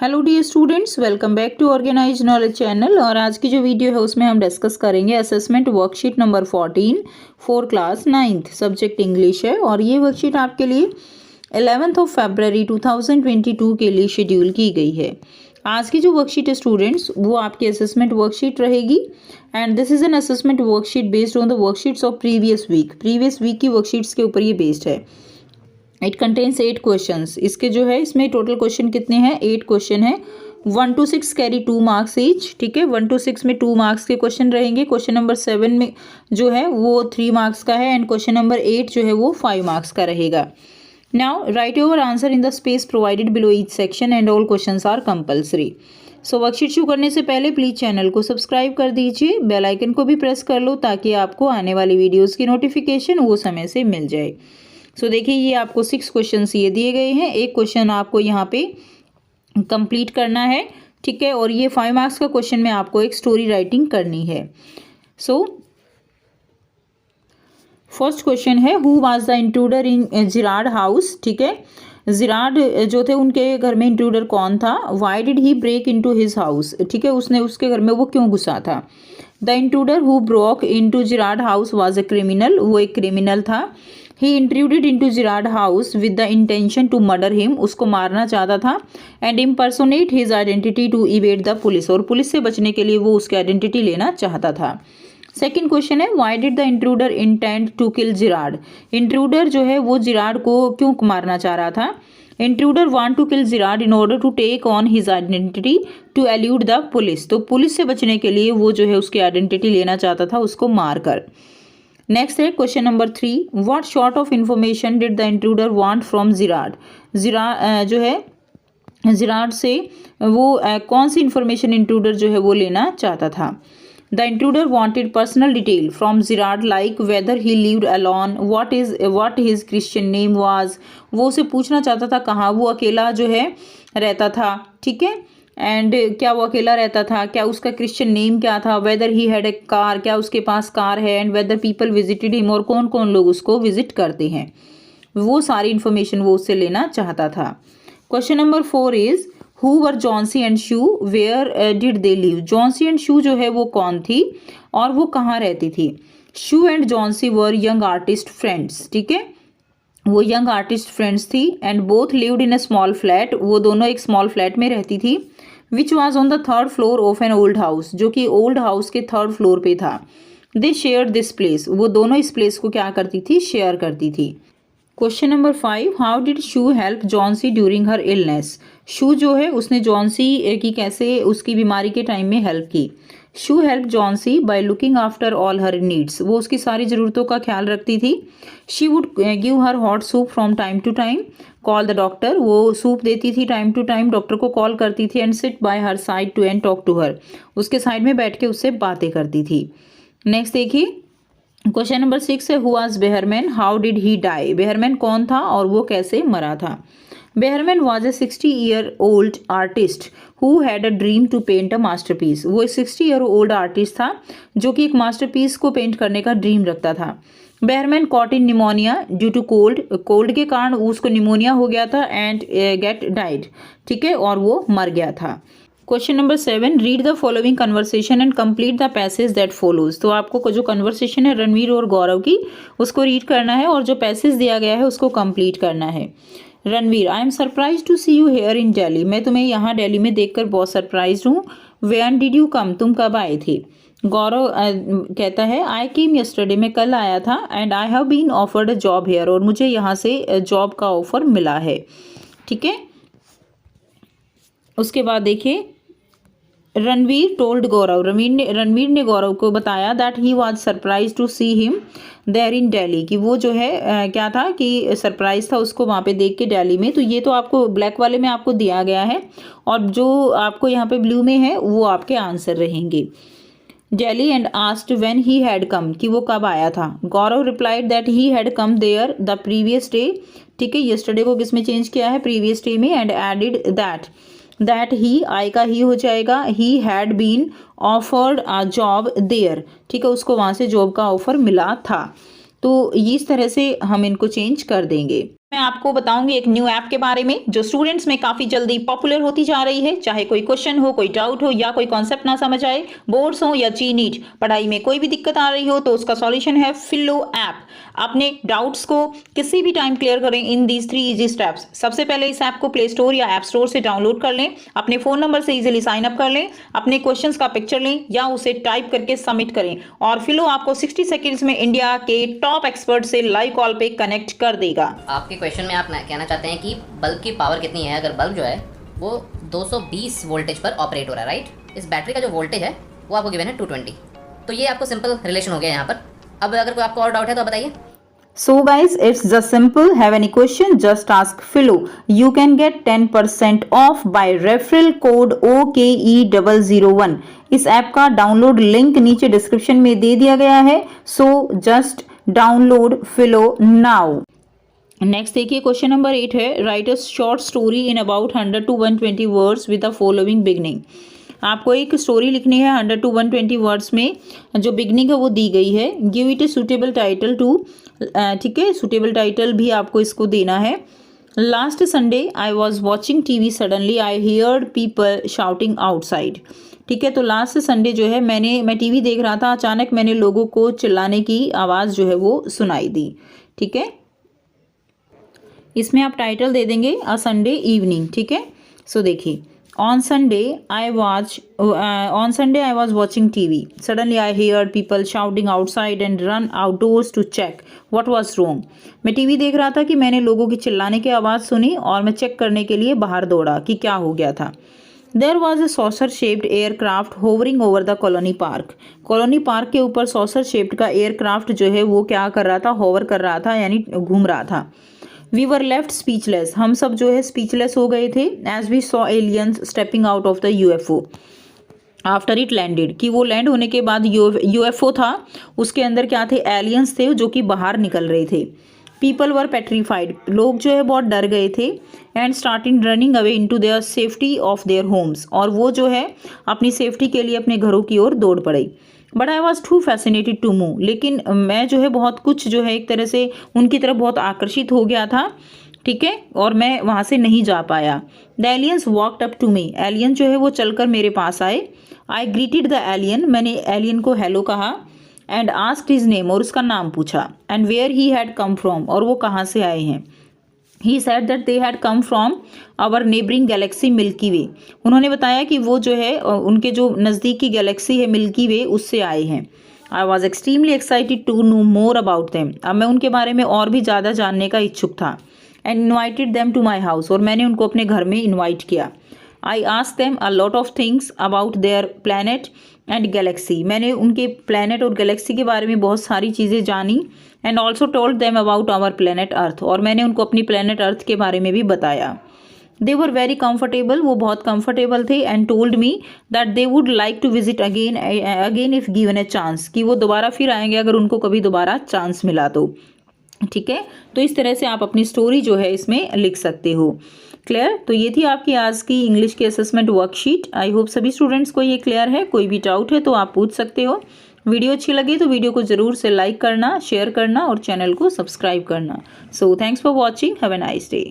Hello dear students, welcome back to organize knowledge channel. और आज की जो वीडियो है उसमें हम डिस्कस करेंगे assessment worksheet number 14 for class 9th, subject English है। और ये वर्कशीट आपके लिए 11 फरवरी 2022 के लिए शेड्यूल की गई है। आज की जो वर्कशीट है स्टूडेंट्स, वो आपकी असेसमेंट वर्कशीट रहेगी and this is an assessment worksheet based on the worksheets of previous week की वर्कशीट्स के ऊपर ये बेस्ड है। It contains 8 questions. इसके जो है इसमें टोटल क्वेश्चन कितने हैं? 8 क्वेश्चन है। 1 to 6 कैरी 2 मार्क्स ईच। ठीक है, 1 to 6 में 2 मार्क्स के क्वेश्चन रहेंगे। क्वेश्चन नंबर 7 में जो है वो 3 मार्क्स का है एंड क्वेश्चन नंबर 8 जो है वो 5 मार्क्स का रहेगा। Now write your answer in the space provided below each section and all questions are compulsory. So worksheet शुरू करने से पहले प्लीज चैनल को सब्सक्राइब कर दीजिए, बेल आइकन को भी प्रेस कर लो ताकि आपको आने वाली वीडियोस की नोटिफिकेशन वो समय से मिल जाए। सो देखिए, ये आपको 6 क्वेश्चन ये दिए गए हैं। एक क्वेश्चन आपको यहाँ पे कंप्लीट करना है, ठीक है। और ये 5 मार्क्स का क्वेश्चन में आपको एक स्टोरी राइटिंग करनी है। सो फर्स्ट क्वेश्चन है, who was the intruder in Gerard house. ठीक है, जिराड जो थे उनके घर में इंट्रूडर कौन था? Why did he break into his house. ठीक है, उसने उसके घर में वो क्यों घुसा था? The intruder who broke into Girard house was a criminal. वो एक क्रिमिनल था। He intruded into Girard house with the intention to murder him. उसको मारना चाहता था। And impersonate his identity to evade the police. और पुलिस से बचने के लिए वो उसकी आइडेंटिटी लेना चाहता था। सेकेंड क्वेश्चन है, why did the intruder intend to kill Gerard. Intruder जो है वो जिराड को क्यों मारना चाह रहा था? Intruder want to kill Gerard in order to take on his identity to elude the police. तो पुलिस से बचने के लिए वो जो है उसकी आइडेंटिटी लेना चाहता था, उसको मारकर। नेक्स्ट है question number 3, what sort of information did the intruder want from Gerard. Gerard जो है जिराड से वो कौन सी इंफॉर्मेशन इंट्रूडर जो है वो लेना चाहता था? The intruder wanted personal detail from Gerard like weather he lived alone, what his Christian name was. वो उसे पूछना चाहता था कहाँ वो अकेला जो है रहता था। ठीक है, एंड क्या वो अकेला रहता था, क्या उसका क्रिश्चियन नेम क्या था, whether he had a car, क्या उसके पास कार है, and whether people visited him, और कौन कौन लोग उसको विजिट करते हैं। वो सारी इन्फॉर्मेशन वो उससे लेना चाहता था। Question number 4 is, who were Johnsy and Sue, where did they live. Johnsy and Sue जो है वो कौन थी और वो कहाँ रहती थी? Sue and Johnsy were young artist friends. ठीक है, वो यंग आर्टिस्ट फ्रेंड्स थी and both lived in a small flat. वो दोनों एक स्मॉल फ्लैट में रहती थी। Which was on the 3rd floor of an old house, जो कि ओल्ड हाउस के 3rd फ्लोर पे था। They share this place. वो दोनों इस प्लेस को क्या करती थी? शेयर करती थी। Question number 5, how did Sue help Johnsy during her illness. Sue जो है उसने जॉन्सी की कैसे उसकी बीमारी के टाइम में हेल्प की? Sue help Johnsy by looking after all her needs. वो उसकी सारी ज़रूरतों का ख्याल रखती थी। She would give her hot soup from time to time, call the doctor. वो सूप देती थी टाइम टू टाइम, डॉक्टर को कॉल करती थी। And sit by her side to and talk to her, उसके साइड में बैठ के उससे बातें करती थी। नेक्स्ट देखिए, क्वेश्चन नंबर 6 है, who was Behrman, how did he die. Behrman कौन था और वो कैसे मरा था? Behrman was a 60-year-old artist who had a dream to paint a masterpiece. वो एक 60-year-old आर्टिस्ट था जो कि एक मास्टरपीस को पेंट करने का ड्रीम रखता था। Behrman caught in pneumonia due to cold. Cold के कारण उसको निमोनिया हो गया था एंड गेट डाइड। ठीक है, और वो मर गया था। Question number 7, read the following conversation and complete the passage that follows. तो आपको जो कन्वर्सेशन है रणवीर और गौरव की, उसको रीड करना है और जो पैसेज दिया गया है उसको कंप्लीट करना है। Ranveer, I am surprise to see you here in Delhi. मैं तुम्हें यहाँ दिल्ली में देखकर बहुत सरप्राइज हूँ। व्हेन डिड यू कम, तुम कब आए थे? गौरव कहता है, आई केम यस्टरडे, मैं कल आया था। And I have been offered a job here, और मुझे यहाँ से जॉब का ऑफर मिला है। ठीक है, उसके बाद देखिए, रणवीर टोल्ड गौरव, रणवीर ने गौरव को बताया that he was surprise to see him there in Delhi, कि वो जो है क्या था कि सरप्राइज था उसको वहाँ पे देख के दिल्ली में। तो ये तो आपको ब्लैक वाले में आपको दिया गया है और जो आपको यहाँ पे ब्लू में है वो आपके आंसर रहेंगे। Delhi and asked when he had come, कि वो कब आया था। Gaurav replied that he had come there the previous day. ठीक है, यस्टरडे को किस में चेंज किया है? प्रीवियस डे में। And added that he, I का ही हो जाएगा, he had been offered a job there. ठीक है, उसको वहाँ से जॉब का ऑफर मिला था। तो इस तरह से हम इनको चेंज कर देंगे। मैं आपको बताऊंगी एक न्यू ऐप के बारे में जो स्टूडेंट्स में काफी जल्दी पॉपुलर होती जा रही है। चाहे कोई क्वेश्चन हो, कोई डाउट हो या कोई कॉन्सेप्ट ना समझ आए, बोर्ड्स हो या जी नीट, पढ़ाई में कोई भी दिक्कत आ रही हो तो उसका सॉल्यूशन है फिलो ऐप। अपने डाउट्स को किसी भी टाइम क्लियर करें इन दीज 3 इजी स्टेप्स। सबसे पहले इस ऐप को प्ले स्टोर या ऐप स्टोर से डाउनलोड कर लें, अपने फोन नंबर से इजीली साइन अप कर लें, अपने क्वेश्चंस का पिक्चर लें या उसे टाइप करके सबमिट करें और फिलो आपको 60 सेकेंड्स में इंडिया के टॉप एक्सपर्ट से लाइव कॉल पे कनेक्ट कर देगा। आपके क्वेश्चन में आप कहना चाहते हैं कि बल्ब की पावर कितनी है। अगर बल्ब जो है वो 220 वोल्टेज पर ऑपरेट हो रहा है, राइट। इस बैटरी का जो वोल्टेज है वो आपको गिवन है 220। तो ये आपको सिंपल रिलेशन हो गया यहाँ पर। अब अगर कोई आपको और डाउट है तो बताइए। So guys, it's just simple. Have any question? Just ask Philo. You can get 10% off by referral code OKE001. इस ऐप का डाउनलोड लिंक नीचे डिस्क्रिप्शन में दे दिया गया है। So just download Philo now. Next देखिए क्वेश्चन नंबर 8 है, right a short story in about 100 to 120 words with the following beginning. आपको एक स्टोरी लिखनी है 100 to 120 वर्ड्स में, जो बिगनिंग है वो दी गई है। Give it a suitable title too, ठीक है, सुटेबल टाइटल भी आपको इसको देना है। Last Sunday I was watching TV, suddenly I heard people shouting outside. ठीक है, तो लास्ट संडे जो है मैं टीवी देख रहा था, अचानक मैंने लोगों को चिल्लाने की आवाज़ जो है वो सुनाई दी। ठीक है, इसमें आप टाइटल दे देंगे अ संडे इवनिंग। ठीक है, सो देखिए, on Sunday I was watching TV, suddenly I heard people shouting outside and run outdoors to check what was wrong. मैं टीवी देख रहा था कि मैंने लोगों की चिल्लाने की आवाज़ सुनी और मैं चेक करने के लिए बाहर दौड़ा कि क्या हो गया था। There was a saucer shaped aircraft hovering over the colony park. Colony park के ऊपर सॉसर शेप्ड का एयरक्राफ्ट जो है वो क्या कर रहा था, होवर कर रहा था, यानी घूम रहा था। वी वर लेफ्ट स्पीचलेस, हम सब जो है स्पीचलेस हो गए थे। As we saw aliens stepping out of the UFO after it landed, कि वो लैंड होने के बाद यूएफओ था, उसके अंदर क्या थे, एलियंस थे जो कि बाहर निकल रहे थे। पीपल वर पेट्रीफाइड, लोग जो है बहुत डर गए थे। And starting running away into their safety of their homes, और वो जो है अपनी सेफ्टी के लिए अपने घरों की ओर दौड़ पड़े। But I was too fascinated to move, लेकिन मैं जो है बहुत कुछ जो है एक तरह से उनकी तरफ बहुत आकर्षित हो गया था। ठीक है, और मैं वहाँ से नहीं जा पाया। The aliens walked up to me, alien जो है वो चलकर मेरे पास आए। आई ग्रीटेड द एलियन, मैंने एलियन को हेलो कहा। एंड आस्क्ड हिज नेम, और उसका नाम पूछा। And where he had come from, और वो कहाँ से आए हैं। He said that they had come from our neighbouring galaxy Milky Way, उन्होंने बताया कि वो जो है उनके जो नज़दीकी गैलेक्सी है मिल्की वे, उससे आए हैं। I was extremely excited to know more about them, अब मैं उनके बारे में और भी ज़्यादा जानने का इच्छुक था। And invited them to my house, और मैंने उनको अपने घर में इन्वाइट किया। I asked them a lot of things about their planet and galaxy, मैंने उनके प्लैनेट और गैलेक्सी के बारे में बहुत सारी चीज़ें जानी। And also told them about our planet Earth, और मैंने उनको अपनी प्लैनेट अर्थ के बारे में भी बताया। दे वर वेरी कंफर्टेबल, वो बहुत कंफर्टेबल थे। And told me that they would like to visit again if given a chance, कि वो दोबारा फिर आएंगे अगर उनको कभी दोबारा चांस मिला तो। ठीक है, तो इस तरह से आप अपनी स्टोरी जो है इसमें लिख सकते हो। क्लियर, तो ये थी आपकी आज की इंग्लिश की असेसमेंट वर्कशीट। आई होप सभी स्टूडेंट्स को ये क्लियर है। कोई भी डाउट है तो आप पूछ सकते हो। वीडियो अच्छी लगी तो वीडियो को ज़रूर से लाइक करना, शेयर करना और चैनल को सब्सक्राइब करना। So thanks for watching, have a nice day.